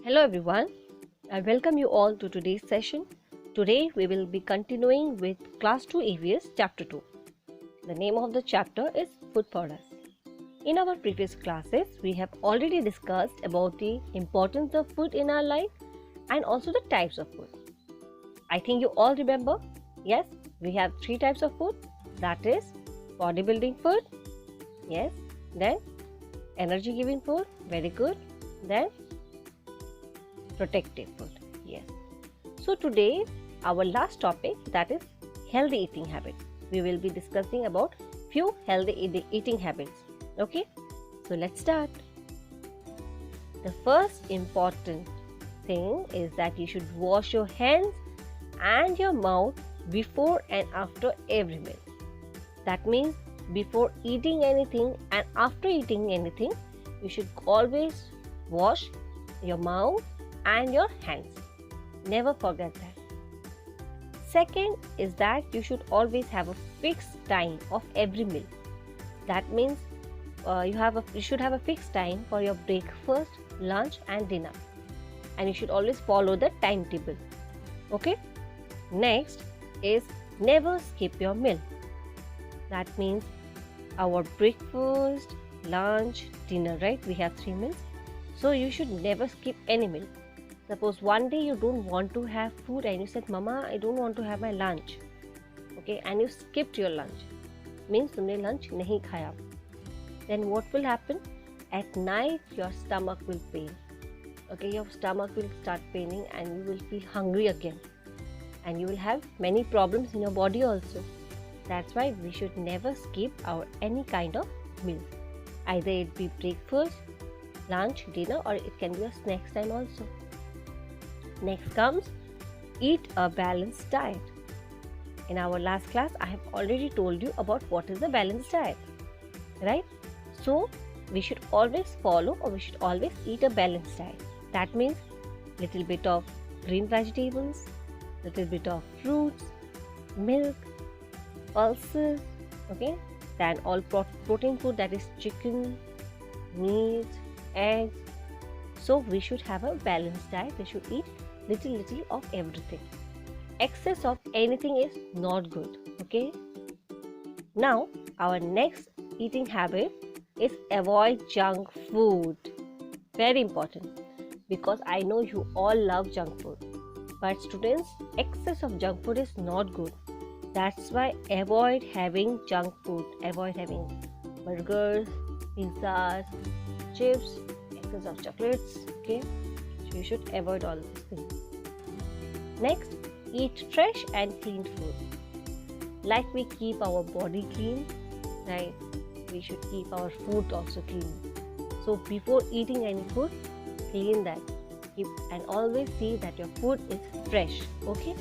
Hello everyone, I welcome you all to today's session. Today we will be continuing with Class 2 EVS Chapter 2. The name of the chapter is Food Products. In our previous classes, we have already discussed about the importance of food in our life and also the types of food. I think you all remember, yes, we have 3 types of food, that is bodybuilding food, yes, then energy giving food, very good, then protective food, yes. So today our last topic, that is healthy eating habits. We will be discussing about few healthy eating habits. Okay, so let's start. The first important thing is that you should wash your hands and your mouth before and after every meal. That means before eating anything and after eating anything, you should always wash your mouth and your hands. Never forget that. Second is that you should always have a fixed time of every meal. That means you should have a fixed time for your breakfast, lunch and dinner, and you should always follow the timetable. Okay. Next is never skip your meal. That means our breakfast, lunch, dinner, right? We have 3 meals, so you should never skip any meal. Suppose one day you don't want to have food and you said, Mama, I don't want to have my lunch. Okay, and you skipped your lunch. Means तुमने lunch नहीं खाया. Then what will happen? At night your stomach will pain. Okay, your stomach will start paining and you will feel hungry again. And you will have many problems in your body also. That's why we should never skip any kind of meal. Either it be breakfast, lunch, dinner, or it can be a snacks time also. Next comes eat a balanced diet. In our last class, I have already told you about what is a balanced diet, right? So we should always follow, or we should always eat a balanced diet. That means little bit of green vegetables, little bit of fruits, milk, pulses, okay? Then all protein food, that is chicken, meat, eggs. So we should have a balanced diet. We should eat little of everything. Excess of anything is not good. Okay. Now our next eating habit is avoid junk food. Very important, because I know you all love junk food. But students, excess of junk food is not good. That's why avoid having junk food. Avoid having burgers, pizzas, chips, excess of chocolates. Okay. So you should avoid all these things. Next, eat fresh and clean food. Like we keep our body clean, right? We should keep our food also clean. So before eating any food, clean that. And always see that your food is fresh. Okay?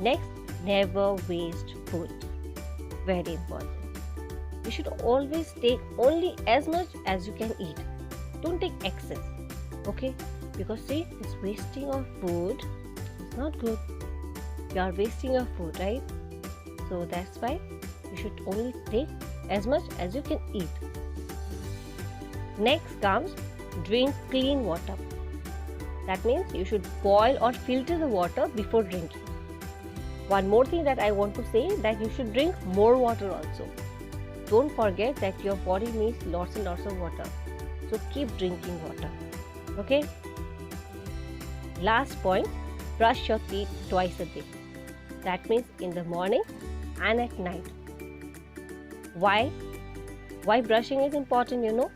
Next, never waste food. Very important. You should always take only as much as you can eat. Don't take excess. Okay? Because see, this wasting of food is not good. You are wasting your food, right? So that's why you should only take as much as you can eat. Next comes drink clean water. That means you should boil or filter the water before drinking. One more thing that I want to say, that you should drink more water also. Don't forget that your body needs lots and lots of water. So keep drinking water. Okay? Last point, brush your teeth twice a day. That means in the morning and at night. Why? Why brushing is important, you know?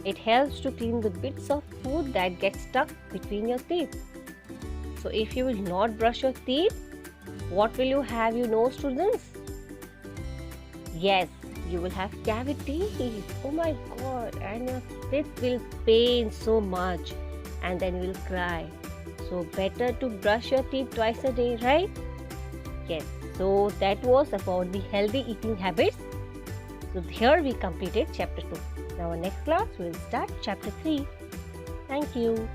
It helps to clean the bits of food that get stuck between your teeth. So if you will not brush your teeth, what will you have, you know, students? Yes, you will have cavities. Oh my God, and your teeth will pain so much. And then you will cry. So better to brush your teeth twice a day, right? Yes. So that was about the healthy eating habits. So here we completed chapter 2. Now our next class we will start chapter 3. Thank you.